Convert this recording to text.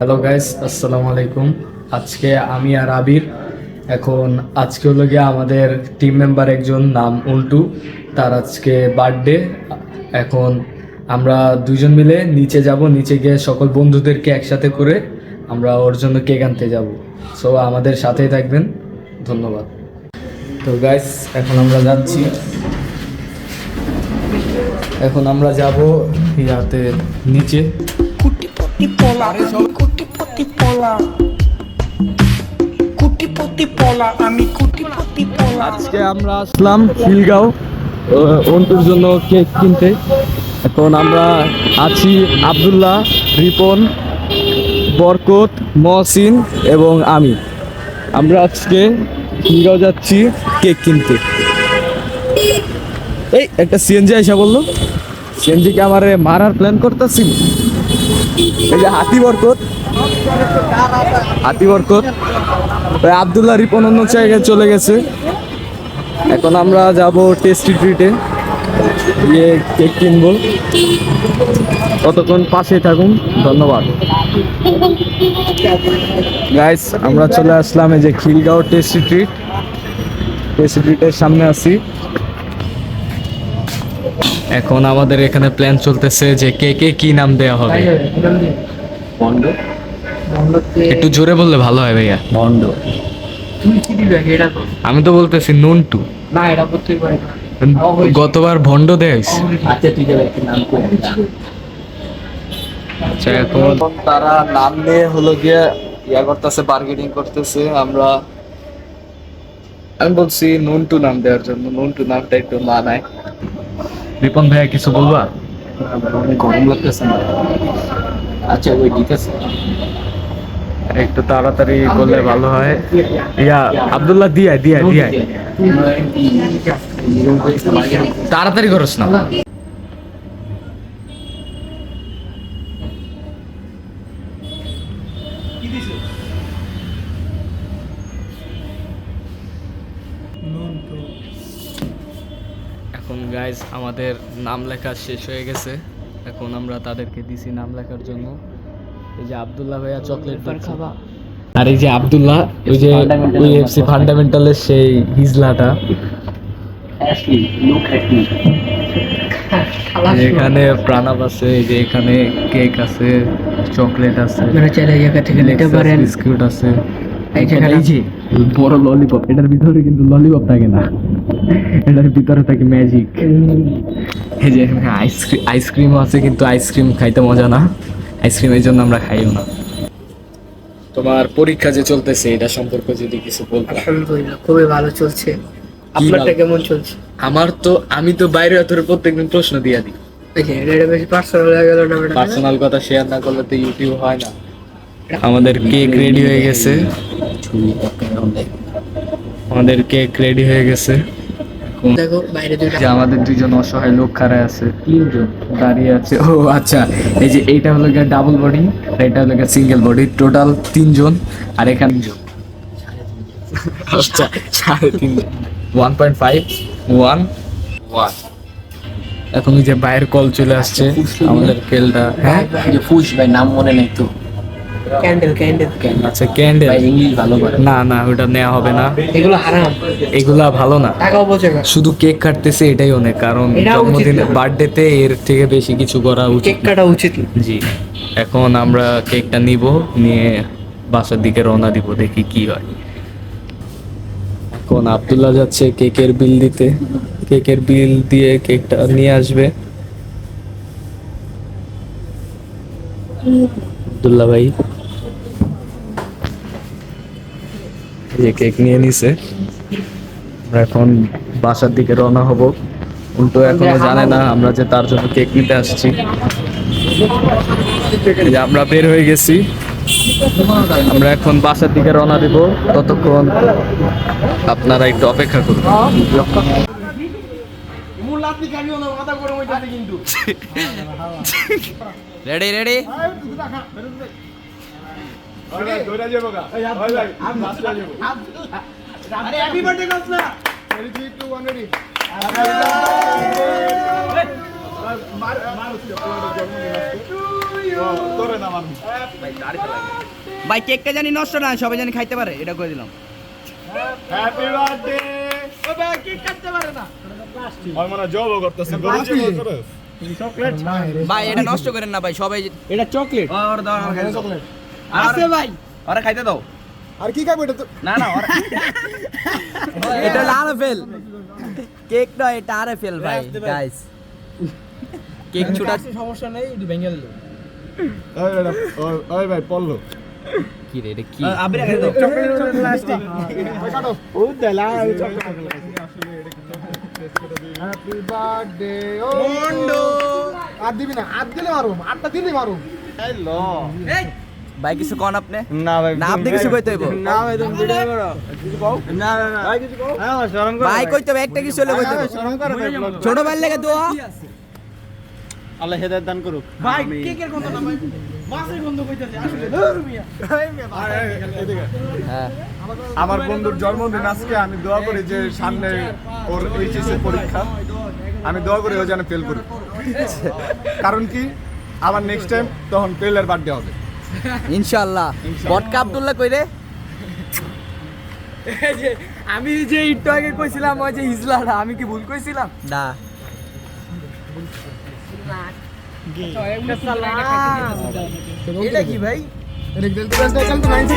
Hello guys, আসসালামু আলাইকুম। আজকে আমি আর আবির আজকে হলো গিয়ে আমাদের টিম মেম্বার একজন নাম উল্টু, তার আজকে বার্থডে। এখন আমরা দুইজন মিলে নিচে যাব, নিচে গিয়ে সকল বন্ধুদেরকে একসাথে করে আমরা ওর জন্য কেক আনতে যাব। সো আমাদের সাথেই থাকবেন, ধন্যবাদ। তো গাইস, এখন আমরা যাব ইয়াতে নিচে। Kutipoti pola, kutipoti pola, kutipoti pola, আমি kutipoti pola. আজকে আমরা আসলাম খিলগাঁও অন্টুর জন্য কেক কিনতে। এখন আমরা আছি আব্দুল্লাহ, রিপন, বরকত, মহসিন এবং আমরা আজকে খিলগাঁও যাচ্ছি কেক কিনতে। এই একটা সিএনজি আইসা বললো, সিএনজিকে আমারে মারার প্ল্যান করতেছি। এই যে হাতি বরকত ওই আব্দুল্লাহ, রিপন অন্য জায়গায় চলে গেছে। এখন আমরা যাব টেস্টি ট্রিটে গিয়ে কেক কিনবো। ততক্ষণ পাশে থাকুন, ধন্যবাদ। গাইস, আমরা চলে আসলাম এই যে খিলগাঁও টেস্টি ট্রিটের সামনে আছি। এখন আমাদের এখানে প্ল্যান চলতেছে যে কেকে কি নাম দেওয়া হবে। একটু জোরে বললে ভালো হয় ভাইয়া। তুমি কি দিবে এটা তো? আমি তো বলতেছি নন্টু। না, এটা করতেই পারি না। গতবার ভন্ড দেয়। আচ্ছা ঠিক আছে, একটা নাম করে আচ্ছা, এখন তারা নাম নিয়ে হলো গিয়ে করতেছে, বার্গেনিং করতেছে। আমি বলছি নন্টু নাম দেওয়ার জন্য, নন্টু নামটা একটু মানায়। রিপন ভাইয়া কিছু বলবা? অনেক গরম লাগতেছে না? আচ্ছা, ওই ঠিক আছে। একটু তাড়াতাড়ি বললে ভালো হয়। আব্দুল্লাহ দিয়াই তাড়াতাড়ি করস না। এখন গাইজ আমাদের নাম লেখা শেষ হয়ে গেছে। এখন আমরা তাদেরকে দিছি নাম লেখার জন্য। এই যে আব্দুল্লাহ ভাইয়া চকলেট খাবা, আর এই যে আব্দুল্লাহ ওই যে এফসি ফান্ডামেন্টালের সেই হিজলাটা। এখানে প্রাণব আছে, এই যে এখানে কেক আছে, চকলেট আছে, বিস্কুট আছে, এই যে বড় ললিপপ। এটার ভিতরে কিন্তু ললিপপ থাকে না, এটার ভিতরে থাকে ম্যাজিক। এই যে আইসক্রিমও আছে, কিন্তু আইসক্রিম খাইতে মজা না, আইসক্রিমের জন্য আমরা খাইও না। তোমার পরীক্ষা যে চলতেছে এটা সম্পর্কে যদি কিছু বলতে। আলহামদুলিল্লাহ, খুবই ভালো চলছে। আপনারটা কেমন চলছে? আমি তো বাইরে অথরে প্রত্যেকদিন প্রশ্ন দিয়ে দিই। এটা বেশি পার্সোনাল হয়ে গেল না? পার্সোনাল কথা শেয়ার না করলে তো ইউটিউব হয় না। আমাদের কেক রেডি হয়ে গেছে, দেখো বাইরে দুইটা, যে আমাদের দুইজন অসহায় লোক খাড়ায় আছে, তিনজন দাঁড়িয়ে আছে। ও আচ্ছা, এই যে এইটা হলো গিয়ে ডাবল বডি, আর এটা হলো গিয়ে সিঙ্গেল বডি, টোটাল তিনজন। আর এখানে আচ্ছা 3.5 1.5 1 1। এখন এই যে বাইরের কল চলে আসছে আমাদের কেলটা। হ্যাঁ, যে ফুস ভাই, নাম মনে নেই তো। ক্যান্ডেল আচ্ছা ক্যান্ডেল। ভাই ইংলিশ ভালো করে না ওটা নেওয়া হবে না, এগুলো হারাম, এগুলা ভালো না। টাকাও বোঝে না। শুধু কেক কাটতেছে এটাই অনেক, কারণ এটাও উচিত জন্মদিনে না। বার্থডেতে এর থেকে বেশি কিছু করা উচিত কেক না। কাটা উচিত না। জি, এখন আমরা কেকটা নিয়ে বাসার দিকে রওনা দিব, দেখি কি হয়। এখন আব্দুল্লাহ যাচ্ছে কেকের বিল দিতে, কেকের বিল দিয়ে কেকটা নিয়ে আসবে। আব্দুল্লাহ ভাই যে কেক নিয়ে নিছে, আমরা এখন বাসার দিকে রওনা হব। উল্টো এখনো জানে না আমরা যে তার জন্য কেক নিতে আসছি। এই যে আমরা বের হয়ে গেছি, আমরা এখন বাসার দিকে রওনা দিব। ততক্ষণ আপনারা একটু অপেক্ষা করুন। রেডি হ্যাপি বার্থডে কাসনা। 3 2 1 রেডি। মার মার उसके पूरा जन्मदिन তোরে না মারবো ভাই কেকটা জানি নষ্ট না হয়, সবাই জানি খাইতে পারে, এটা করে দিলাম। হ্যাপি বার্থডে ও ভাই কেক কাটতে পারে না ওই মানে জব করতেছে গরু জব করে চকলেট ভাই এটা নষ্ট করেন না ভাই, সবাই। এটা চকলেট ওর দাও আমার কাছে। চকলেট আছে ভাই, ওরা খাইতে দাও। আর কি খাবে এটা তো না না ওরা এটা আরএফএল কেক নয়, এটা আরএফএল ভাই গাইস। কেক ছোটা সমস্যা নেই, ভেঙে দিল। ওই ভাই পড়লো কি রে, এটা কি? আবির আগে দাও চকলেট প্লাস্টিক কাটো ও দেলা হ্যাপি বার্থডে ও মন্ডো আর দিবি না, আর দিলে মারো, আটটা দিলে মারো হ্যালো ভাই কিছু কোন আপনি? না ভাই না আপনি কিছু কইতে হইব? না ভাই তুমি ভিডিও করো কিছু কও না না না ভাই কিছু কও হ্যাঁ শরম করো ভাই কইতে হবে, একটা কিছু হলে কইতে হবে। শরম করো ভাই ছোট ভাই লাগে দোয়া। আল্লাহ হেদায়েত দান করুক ভাই কেকের গন্ধ না ভাই মাছের গন্ধ কইতাছে আসলে ধর মিয়া হ্যাঁ আমার বন্ধুর জন্মদিন আজকে, আমি দোয়া করি যে সামনে ওর এইচএস এর পরীক্ষা, আমি দোয়া করি ও যেন ফেল করে। কারণ কি আবার নেক্সট টাইম তখন ফেলের বার্থডে হবে। ইনশাআল্লাহ। বটকা আব্দুল্লাহ কই রে? আমি যে একটু আগে কইছিলাম ওই যে হিজলাটা, আমি কি ভুল কইছিলাম? না এটা কি ভাই? এটা দিল তো নাইস